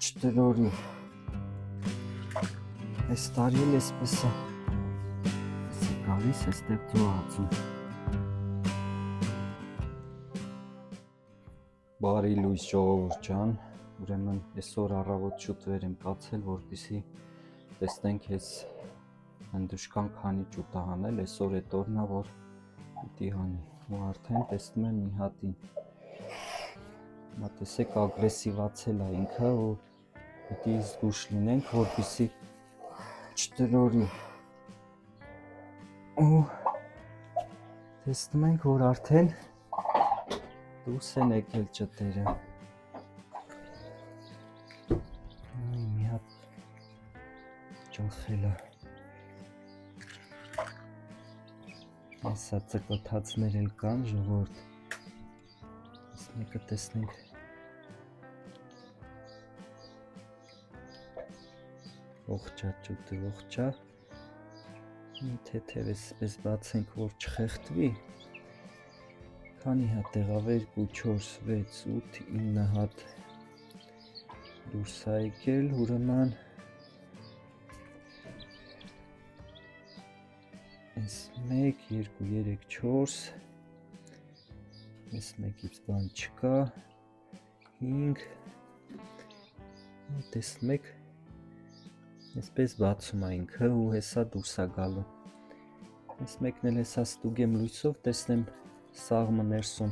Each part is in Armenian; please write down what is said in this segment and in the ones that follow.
չտրորի, այս տարի էլ էսպես է գալիս, էստեղ ծոհացում։ Բարի լույս ժողովուրդ ջան, ուրեմն այսօր առավոտ շուտ վեր եմ կացել, որպեսզի տեսնենք այս հնդուշկան քանի ճուտ է հանել, այսօր այդ օրն է, որ պիտի հանի, ու արդեն տեսնում եմ մի հատին։ Հիմա տեսեք ագրեսիվացել է ինքը ու պիտի զգուշ լինենք, որպեսզի չտրորի։ Ու տեսնում ենք, որ արդեն դուրս են եկել ճտերը։ Մի հատ ճոխել է։ Ասա ծկոթածներ էլ կան, ժողովուրդ։ Այս մեկը տեսնենք։ Ողջա ճուտը, ողջա։ Թեթև էսպես բացենք, որ չխեղդվի։ Քանի հատ եղավ 2, 4, 6, 8, 9 հատ դուրս է եկել, ուրեմն այս 1, 2, 3, 4, այս մեկից բան չկա, 5, տեսնում եք, այսպես բացում է ինքը ու հեսա դուրս է գալու։ Այս մեկն էլ հեսա ստուգեմ լույսով, տեսնեմ սաղմը ներսում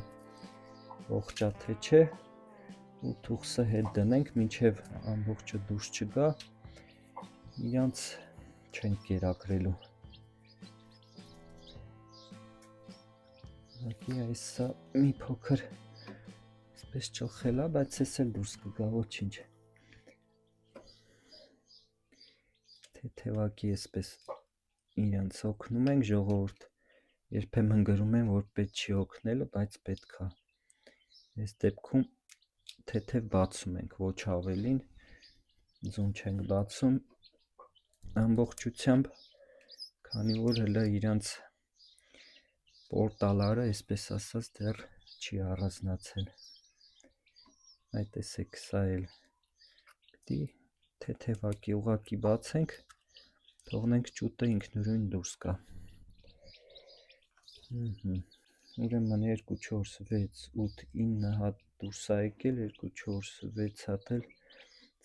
ողջա թե չէ, ու թուղթը հետ դնենք, մինչև ամբողջը դուրս չգա, իրանց չենք կերակրելու։ Այսա մի փոքր այսպես ճոխել է, բայց ես էլ դուրս կգա, ոչինչ։ Թեթևակի այսպես իրանց օգնում ենք, ժողովուրդ, երբեմն գրում են, որ պետք չի օգնելը, բայց պետք է։ Այս դեպքում թեթև բացում ենք, ոչ ավելին, ձուն չենք բացում ամբողջությամբ, քանի որ հələ իրանց պորտալարը, այսպես ասած, դեռ չի առանձնացել։ Այդ տեսեք, սա էլ պիտի թեթևակի ուղղակի բացենք, թողնենք ճուտը ինքնուրույն դուրս գա։ Ուրեմն 2, 4, 6, 8, 9 հատ դուրս է եկել, 2, 4, 6 հատ էլ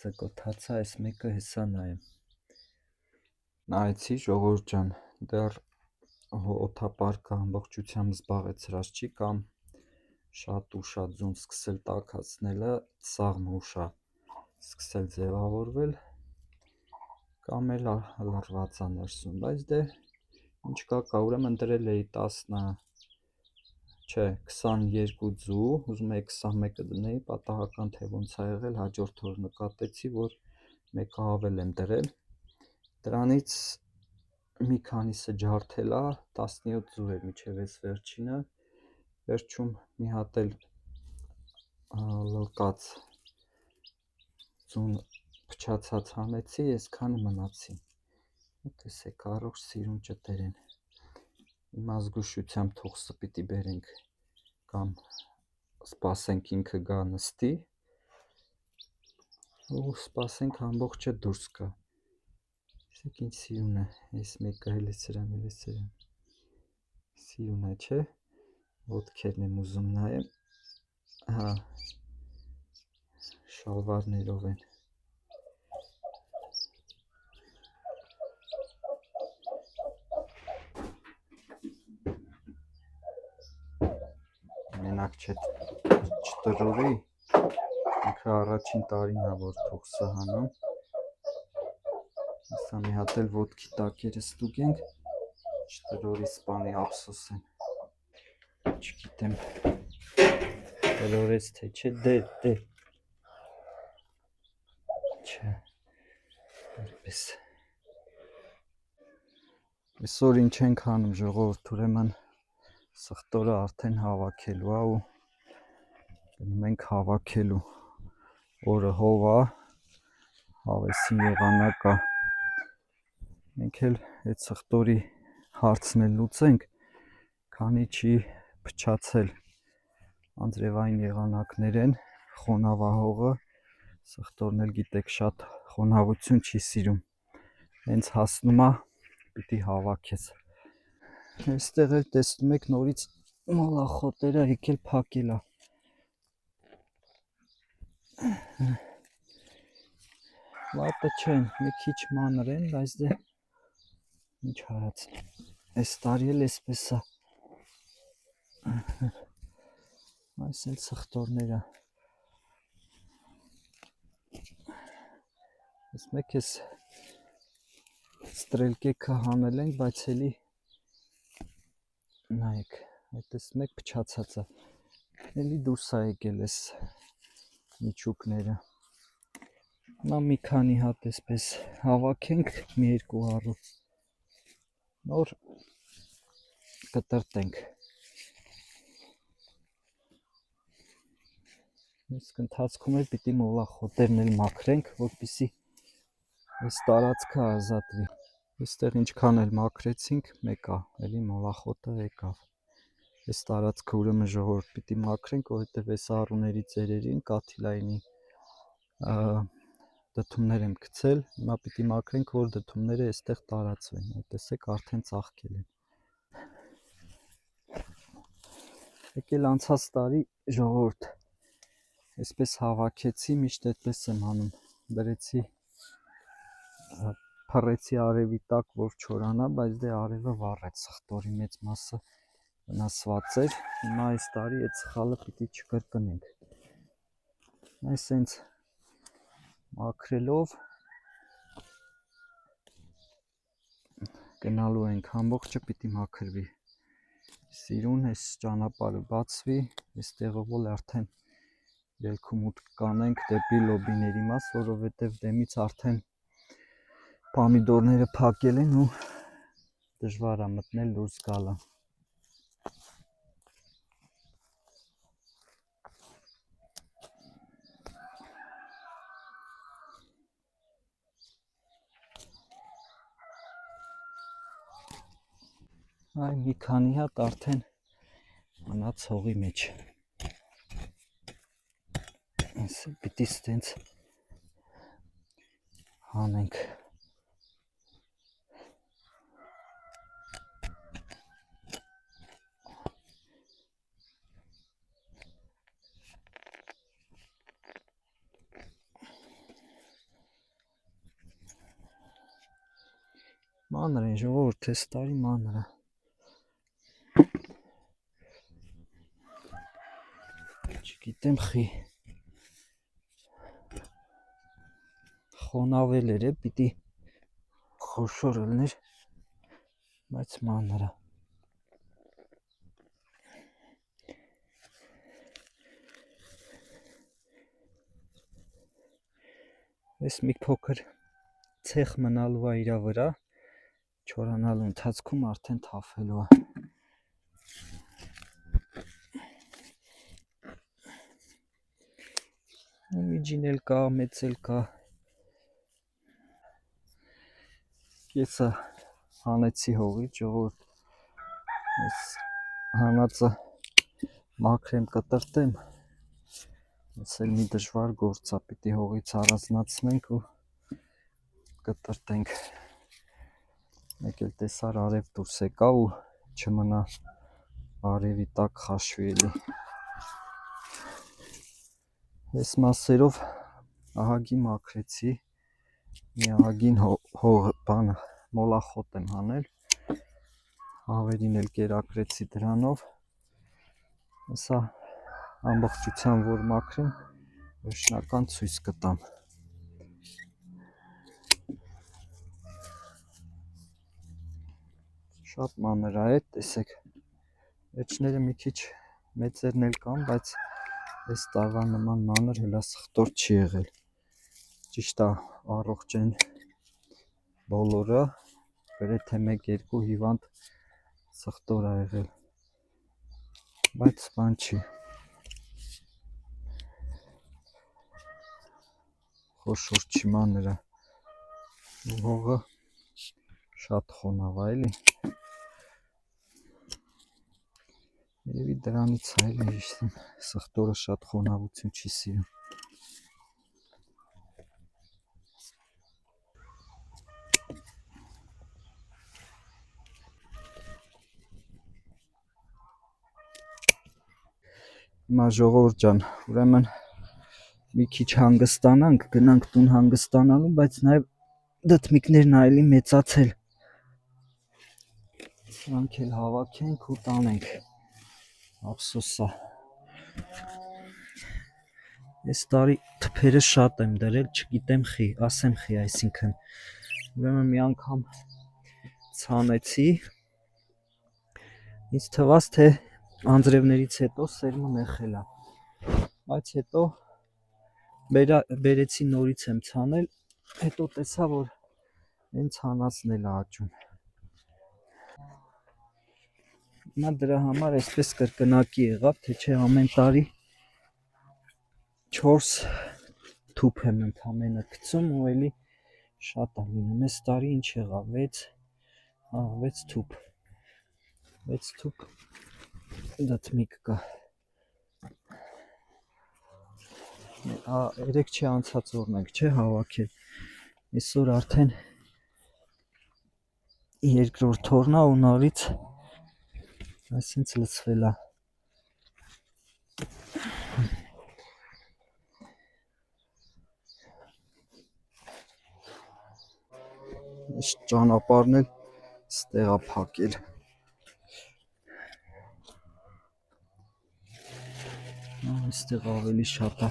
ծկոթած է, այս մեկը հեսա նայեմ։ Նայեցի, ժողովուրդ ջան, դեռ օդապարկը ամբողջությամբ զբաղեցրած չի, կամ շատ ուշ է ձուն սկսել տաքացնելը, սաղմը ուշ է սկսել ձևավորվել, կամ էլ լռված է ներսում, բայց դե ինչ կա, ուրեմն դրել էի 22 ձու, ուզում էի 21-ը դնեի, պատահական թե ոնց է եղել, հաջորդ օր նկատեցի, որ մեկը ավել եմ դրել, դրանից մի քանիսը ջարդել է, 17 ձու էր մինչև այս վերջինը, վերջում մի հատ էլ լրկած ձուն փչացած հանեցի, այսքանը մնացին։ Տեսեք, առողջ սիրուն ճտեր են։ Հիմա զգուշությամբ թուղթը պիտի բերենք, կամ սպասենք ինքը գա նստի, ու սպասենք ամբողջը դուրս գա։ Տեսեք ինչ սիրուն է, այս մեկը էլ է սրան, սիրուն է, չէ, ոտքերն եմ ուզում նայեմ, հա, շալվարներով են։ Մենակ չէ չտրորի, ինքը առաջին տարին է, որ թուղթը հանում։ Սա մի հատ էլ ոտքի տակերը ստուգենք, չտրորի, սպանի ափսոս են։ Չգիտեմ, տրորեց թե չէ, դե, չէ, որպես։ Այսօր ինչ ենք հանում, ժողովուրդ, ուրեմն սխտորը արդեն հավաքելու է ու գնում ենք հավաքելու, օրը հով է, հավեսին եղանակ է, մենք էլ այդ սխտորի հարցն էլ լուծենք, քանի չի փչացել անձրևային եղանակներ են, խոնավահողը, Սխտորն էլ գիտեք շատ խոնավություն չի սիրում։ Հենց հասնում է պիտի հավաքես։ Այստեղ էլ տեսնում եք նորից մոլախոտերը եկել փակել է։ Վատը չեն, մի քիչ մանր են, բայց դե ինչ արած։ Այս տարի էլ էսպես է։ Այս էլ սխտորները։ Ես մեկ էս ստրելկեքը հանել ենք, բայց էլի նայեք, այդպես մեկ փչացած է։ Էլի դուրս է եկել էս միչուկները։ Նա մի քանի հատ էսպես հավաքենք մի երկու առու։ Նոր կտրտենք։ Իսկ ընթացքում էլ պիտի մոլախոտերն էլ մաքրենք, որպեսզի այս տարածքը ազատվի։ Այստեղ ինչքան էլ մաքրեցինք, մեկ է, էլի մոլախոտը եկավ։ Այս տարածքը ուրեմն ժողովուրդ պիտի մաքրենք, որովհետև այս առուների ծերերին կաթիլայինի դդումներ եմ գցել, հիմա պիտի մաքրենք, որ դդումները այստեղ տարածվեն։ Այդ տեսեք արդեն ծաղկել են։ Եկել անցած տարի ժողովուրդ այսպես հավաքեցի, միշտ այդպես եմ անում։ Դրեցի փռեցի արևի տակ, որ չորանա, բայց դե արևը վառեց, սխտորի մեծ մասը վնասված էր։ Հիմա այս տարի այդ սխալը պիտի չկրկնենք։ Այս հենց մաքրելով գնալու ենք, ամբողջը պիտի մաքրվի։ Սիրուն այս ճանապարհը բացվի, այստեղով էլ արդեն ելքում ուտք կանենք դեպի լոբիների մաս, որովհետև դեմից արդեն պամիդորները փակել են ու դժվար է մտնել դուրս գալը։ Այ մի քանի հատ արդեն մնաց հողի մեջ։ Այսը պիտի ստենց հանենք։ Մանր են ժողովուրդ, այս տարի մանր է։ Չգիտեմ խոնավել էր, պիտի խոշոր ելներ, բայց մանր է։ Այս մի փոքր ցեխ մնալու է իր վրա, չորանալու ընթացքում արդեն թափելու է։ Միջին էլ կա, մեծ էլ կա։ Կեսը հանեցի հողից, ժողովուրդ, այս հանածը մաքրեմ, կտրտեմ, այս էլ մի դժվար գործ է, պիտի հողից առանձնացնենք ու կտրտենք։ Մեկ էլ տեսար արև դուրս եկա ու չմնա արևի տակ խաշվի էլի։ Այս մասերով ահագին մաքրեցի, մի ահագին բանը մոլախոտ եմ հանել, հավերին էլ կերակրեցի դրանով, սա ամբողջությամբ որ մաքրեմ, վերջնական ցույց կտամ։ Շատ մանր է, տեսեք, էջները մի քիչ մեծերն էլ կան, բայց այս տարվա նման մանր հելա սխտոր չի եղել։ Ճիշտ է, առողջ են բոլորը, գրեթե 1-2 հիվանդ սխտոր է եղել, բայց բան չի։ Խոշոր չի, մանր է։ Հողը շատ խոնավ է, էլի։ Երևի դրանից է, էլի, սխտորը շատ խոնավություն չի սիրում։ Հիմա ժողովուրդ ջան, ուրեմն մի քիչ հանգստանանք, գնանք տուն հանգստանալու, բայց նաև դդմիկներն այլի մեծացել։ Սրանք էլ հավաքենք ու տանենք։ Ափսոսա։ Այս տարի թփերը շատ եմ դրել, չգիտեմ խի, ասեմ խի, այսինքն ուրեմն մի անգամ ցանեցի, ինձ թվաց թե անձրևներից հետո սերմը նեղել է, բայց հետո բերեցի նորից եմ ցանել, հետո տեսա որ այն ցանածն էլ է աճում։ Հիմա դրա համար այսպես կրկնակի եղավ, թե չէ ամեն տարի 4 թուփ եմ ընդամենը գցում ու էլի շատ է լինում։ Այս տարի ինչ եղավ, 6 թուփ 6 թուփ դդմիկ կա։ Երեք չի անցած օրն ենք չէ հավաքել, այսօր արդեն երկրորդ օրն է ու նորից այսինքն լցվել է։ Այս ճանապարհն էլ ստեղ է փակել։ Այստեղ ավելի շատ է։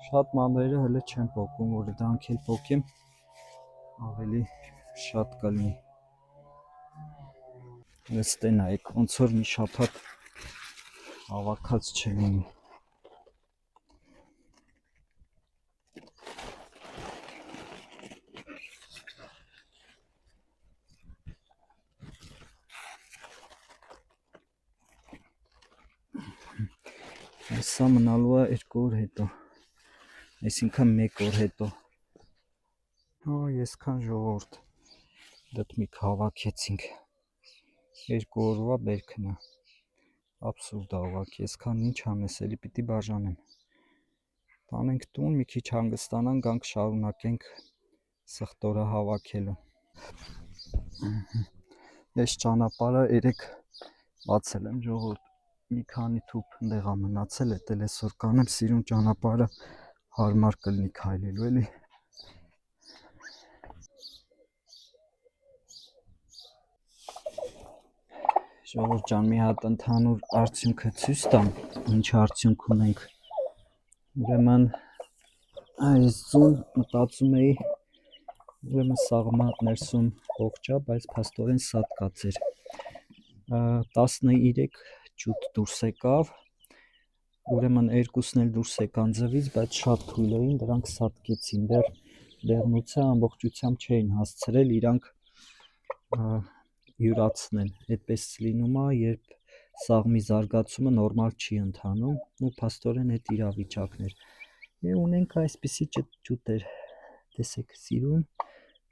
Շատ մանրերը հələ չեմ փոկում, որ դրանք էլ փոկեմ ավելի շատ կլինի։ Ըստ նայեք, ոնց որ մի շաբաթ հավաքած չլինի։ Սա մնալու է 2 օր հետո, այսինքն 1 օր հետո։ Այսքան ժողովուրդ դդմիկ հավաքեցինք, 2 օրվա բերքն է, աբսուրդ է ուղղակի, այսքան ինչ անես, էլի պիտի բաժանեմ։ Տանենք տուն, մի քիչ հանգստանանք, գանք շարունակենք սխտորը հավաքելու։ Այս ճանապարհը 3 բացել եմ ժողովուրդ, մի քանի թուփ ընդեղ է մնացել, էդ էլ այսօր կանեմ, սիրուն ճանապարհը հարմար կլինի քայլելու էլի։ Ժողովուրդ ջան, մի հատ ընդհանուր արդյունքը ցույց տամ, ինչ արդյունք ունենք։ Ուրեմն այս ձուն մտածում էի, ուրեմն սաղմա ներսում ողջ է, բայց փաստորեն սատկած էր։ 13 ջութ դուրս եկավ, ուրեմն երկուսն էլ դուրս եկան ձվից, բայց շատ թույլ էին, դրանք սատկեցին, դեռ դեղնուցը ամբողջությամբ չէին հասցրել իրանք յուրացնել, այդպես լինում է, երբ սաղմի զարգացումը նորմալ չի ընթանում ու փաստորեն այդ իրավիճակն էր։ Եվ ունենք այսպիսի ջութեր, տեսեք, սիրուն,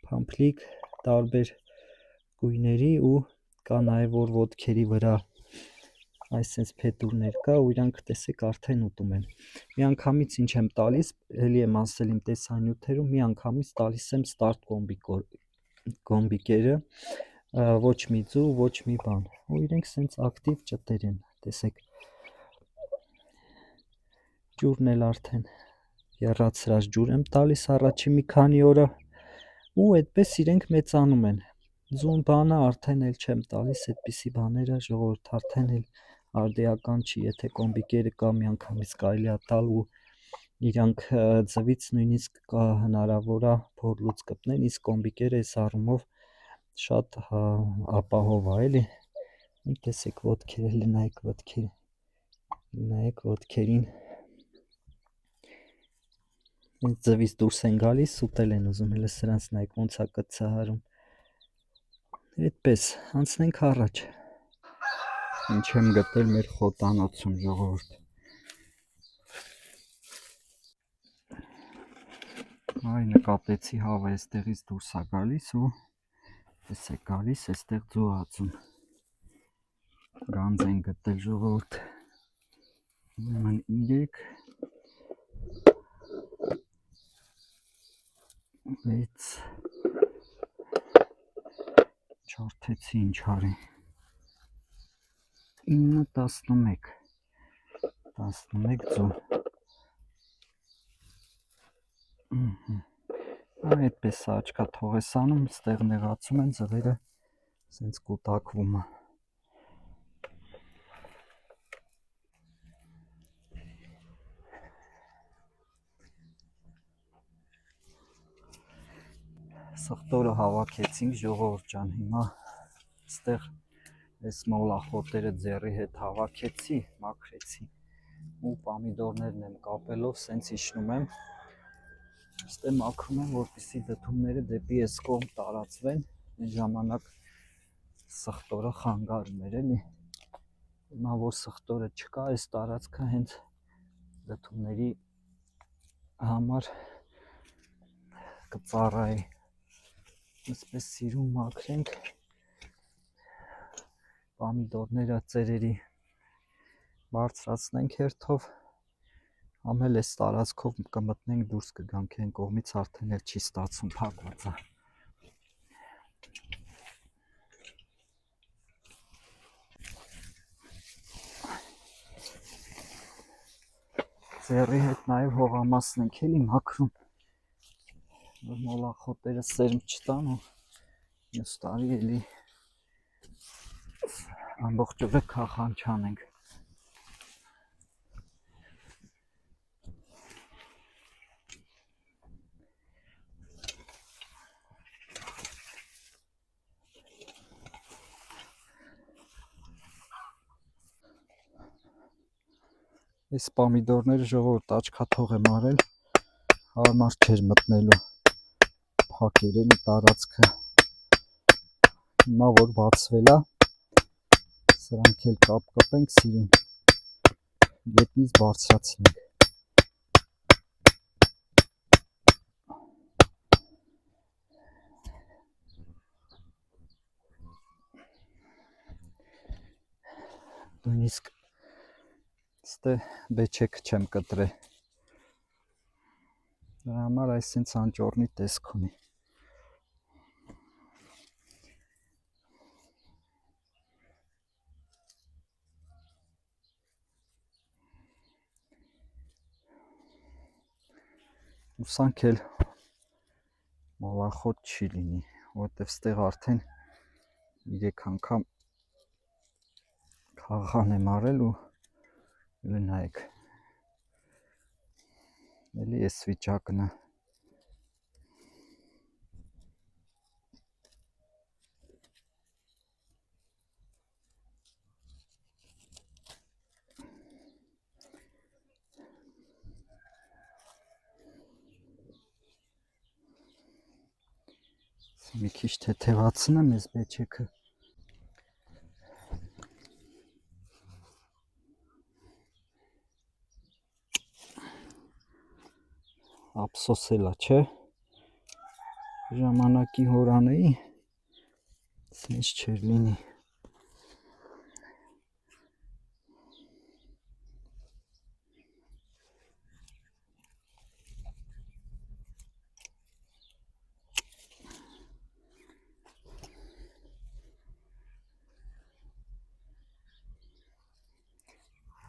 փամփլիկ, տարբեր գույների ու կա նաև որ ոտքերի վրա այսպես փետուրներ կա ու իրանք տեսեք արդեն ուտում են։ Միանգամից ինչ եմ տալիս, էլի եմ ասել իմ տեսանյութերում, միանգամից տալիս եմ ստարտ կոմբիկերը, ոչ մի ձու, ոչ մի բան, ու իրենք սենց ակտիվ ճտեր են, տեսեք։ Ջուրն էլ արդեն եռացրած ջուր եմ տալիս առաջին մի քանի օրը ու այդպես իրենք մեծանում են։ Ձուն բանը արդեն էլ չեմ տալիս, այդպիսի բաները ժողովուրդ արդեն էլ արդիական չի, եթե կոմբիկերը կա միանգամից կարելի է տալ ու իրանք ձվից նույնիսկ կա հնարավոր է փորլուց կպնեն, իսկ կոմբիկերը այս առումով շատ ապահով է էլի։ Ու տեսեք ոտքերը, նայեք ոտքերին։ Ինձ ձվից դուրս են գալիս, ուտել են ուզում, հələ սրանց նայեք ոնց է կծահարում։ Այդպես, անցնենք առաջ։ Ինչ եմ գտել մեր խոտանոցում ժողովուրդ։ Այ նկատեցի հավը այստեղից դուրս է գալիս ու տեսեք գալիս այստեղ ձու ածում։ Գանձ են գտել ժողովուրդ։ Ուրեմն 3 6 չարթեցի ինչ արի 9 11 ձու այդպես աչքա թող ես անում ստեղ նեղացում են ձվերը սենց կուտակվում է Սխտորը հավաքեցինք ժողովուրդ ջան, հիմա ստեղ այս մոլախոտերը ձեռի հետ հավաքեցի, մաքրեցի ու պամիդորներն եմ կապելով, սենց իջնում եմ, ստեղ մաքրում եմ, որպեսզի դդումները դեպի այս կողմ տարածվեն, այն ժամանակ սխտորը խանգարում էր էլի, հիմա որ սխտորը չկա, այս տարածքը հենց դդումների համար կծառայի Այսպես սիրուն մաքրենք պամիդորները ծերերի բարձրացնենք հերթով ամել այս տարածքով կմտնենք դուրս կգանք այն կողմից արդեն էլ չի ստացում փակված է Ձեռի հետ նաև հողամասն ենք էլի մաքրում որ մոլախոտերը սերմ չտան ու մյուս տարի էլի ամբողջ օրը քախան չանենք Այս պամիդորները ժողովուրդ աչքաթող եմ արել հարմար չէր մտնելու փակեր էլի տարածքը հիմա որ բացվել է սրանք էլ կապենք սիրուն գետնից բարձրացնենք նույնիսկ ստե բեչեքը չեմ կտրել դրա համար այս սենց անճոռնի տեսք ունի Ուսանք էլ մոլախոտ չի լինի, որտև ստեղ արդեն 3 անգամ խաղան եմ արել ու նայեք, էլի ես վիճակն է մի քիչ թեթևացնեմ ես բեչեքը ափսոսելա չէ ժամանակի հորանեի սենց չեր լինի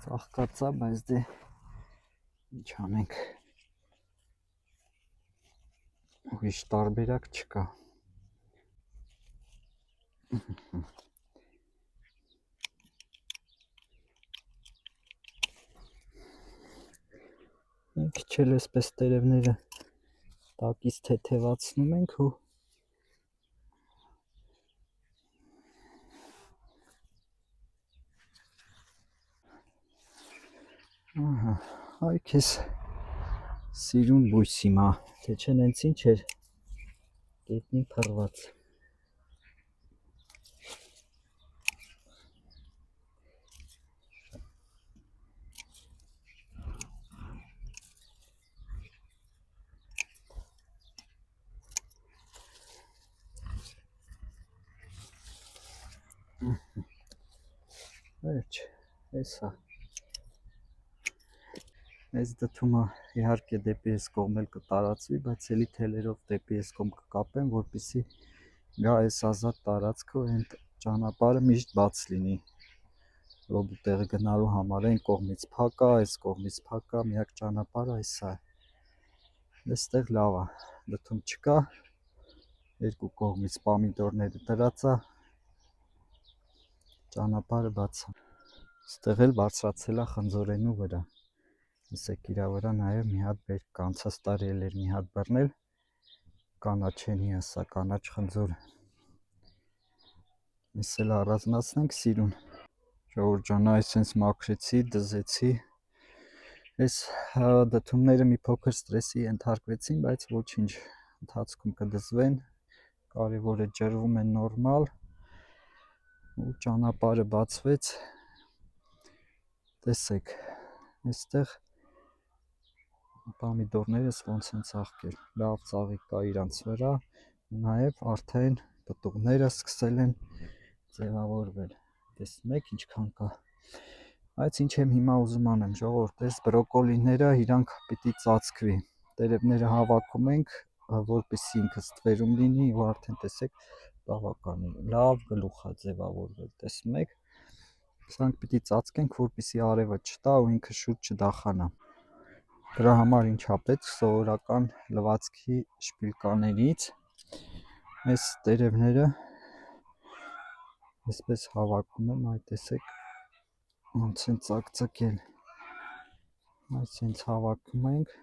ծաղկացա, բայց դե ինչ անենք ուրիշ տարբերակ չկա Մենք քիչ էլ էսպես տերևները տակից թեթևացնում ենք ու այ քեզ սիրուն բույս հիմա, թե չեն հենց ինչ էր գետնին փռված Վերջ, էսա Այս դդումը իհարկե դեպի այս կողմ էլ կտարածվի, բայց ելի թելերով դեպի այս կողմ կկապեմ, որպեսզի գա այս ազատ տարածքը ու այն ճանապարհը միշտ բաց լինի։ Ռոբու տեղը գնալու համար այն կողմից փակ է, այս կողմից փակ է, միակ ճանապարհը այս է։ Այստեղ լավ է, դդում չկա, երկու կողմից պոմիդորները դրած է, ճանապարհը բաց է։ Այստեղ էլ բարձրացել է խնձորենու վրա։ Տեսեք իրա վրա նաև մի հատ բերք կա, անցած տարի էլ էր մի հատ բռնել, կանաչենի է սա, կանաչ խնձոր։ Ես էլ առանձնացնենք սիրուն։ Ժողովուրդ ջան, այս sense մաքրեցի, դզեցի։ Այս դդումները մի փոքր ստրեսի ենթարկվեցին, բայց ոչինչ, ընթացքում կդզվեն, կարևորը ջրվում են նորմալ ու ճանապարհը բացվեց։ Տեսեք, այստեղ պոմիդորներս ոնց են ծաղկել, լավ ծաղիկ կա իրանց վրա, նաև արդեն պտուղները սկսել են ձևավորվել, տեսնում եք ինչքան կա։ Բայց ինչ եմ հիմա ուզում անեմ, ժողովուրդ, այս բրոկոլիները իրանք պիտի ծածկվի, տերևները հավաքում ենք, որպեսզի ինքը ստվերում լինի ու արդեն տեսեք բավականին լավ գլուխ է ձևավորվել, տեսնում եք։ Սրանք պիտի ծածկենք, որպեսզի արևը չտա ու ինքը շուտ չդախանա։ Դրա համար ինչա պետք, սովորական լվացքի շպիլկաներից այս տերևները այսպես հավաքում եմ, այ տեսեք ոնց են ծակծկել, այսպես հավաքում ենք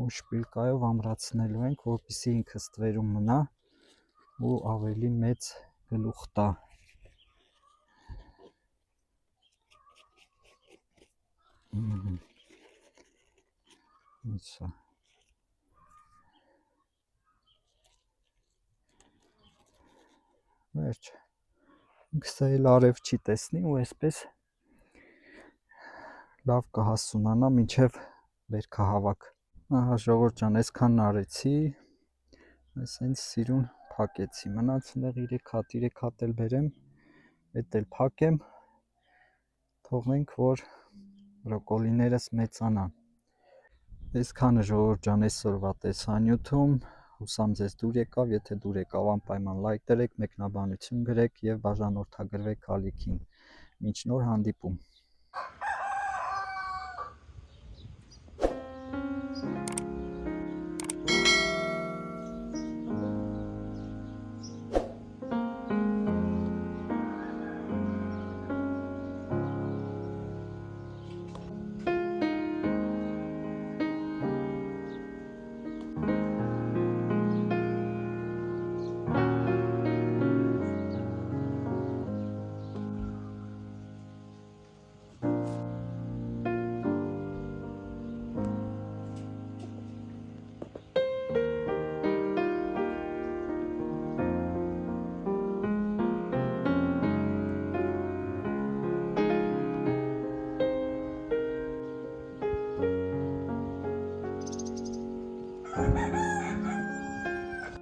ու շպիլկայով ամրացնելու ենք, որպեսզի ինքը ստվերում մնա ու ավելի մեծ գլուխ տա։ Սա վերջ, ինքս էլ արև չի տեսնի ու այսպես լավ կհասունանա մինչև վերքը հավաք։ Ահա ժողովուրդ ջան, այսքանն արեցի, այսենց սիրուն փակեցի, մնացին 3 հատ էլ բերեմ, էդ էլ փակեմ, թողնենք որ բրոկոլիներս մեծանան։ Այսքանը ժողովուրդ ջան այսօրվա տեսանյութում, հուսամ ձեզ դուր եկավ, եթե դուր եկավ անպայման լայք դրեք, մեկնաբանություն գրեք եւ բաժանորդագրվեք ալիքին։ Մինչ նոր հանդիպում։